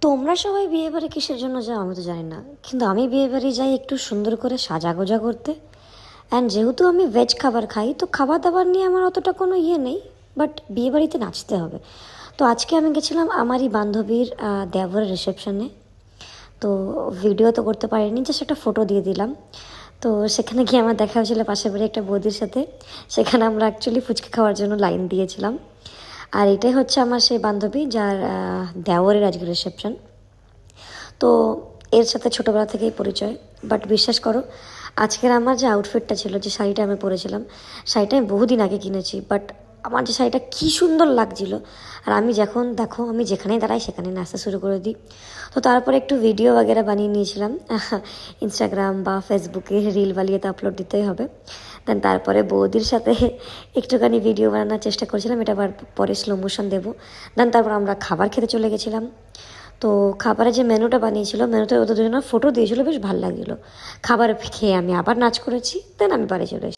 তোমরা সবাই বিয়ে বাড়ি কিসের জন্য যাও আমি তো জানি না, কিন্তু আমি বিয়ে বাড়ি যাই একটু সুন্দর করে সাজাগোজা করতে। অ্যান্ড যেহেতু আমি ভেজ খাবার খাই, তো খাবার দাবার নিয়ে আমার অতটা কোনো ইয়ে নেই, বাট বিয়ে বাড়িতে নাচতে হবে। তো আজকে আমি গেছিলাম আমারই বান্ধবীর দেওরের রিসেপশনে। তো ভিডিও তো করতে পারিনি, জাস্ট একটা ফটো দিয়ে দিলাম। তো সেখানে গিয়ে আমার দেখা হয়েছিল পাশের বাড়ি একটা বৌদির সাথে। সেখানে আমরা অ্যাকচুয়ালি ফুচকা খাওয়ার জন্য লাইন দিয়েছিলাম। আর এটাই হচ্ছে আমার সেই বান্ধবী যার দেওরের আজকে রিসেপশন। তো এর সাথে ছোটোবেলা থেকেই পরিচয়। বাট বিশ্বাস করো, আজকের আমার যে আউটফিটটা ছিল, যে শাড়িটা আমি পরেছিলাম, শাড়িটা আমি বহুদিন আগে কিনেছি, বাট আমার যে শাড়িটা কী সুন্দর লাগছিল। আর আমি যখন দেখো, আমি যেখানেই দাঁড়াই সেখানে নাচতে শুরু করে দিই। তো তারপরে একটু ভিডিও বগেরা বানিয়ে নিয়েছিলাম, ইনস্টাগ্রাম বা ফেসবুকে রিল বানিয়ে তো আপলোড দিতেই হবে। দেন তারপরে বৌদির সাথে একটুখানি ভিডিও বানানোর চেষ্টা করেছিলাম, এটা আবার পরে স্লো মোশন দেবো। দেন তারপর আমরা খাবার খেতে চলে গেছিলাম। তো খাবারের যে মেনুটা বানিয়েছিল, মেনুতে ওদের দুজনের ফটো দিয়েছিলো, বেশ ভালো লাগছিলো। খাবার খেয়ে আমি আবার নাচ করেছি, দেন আমি বাড়ি চলে এসেছি।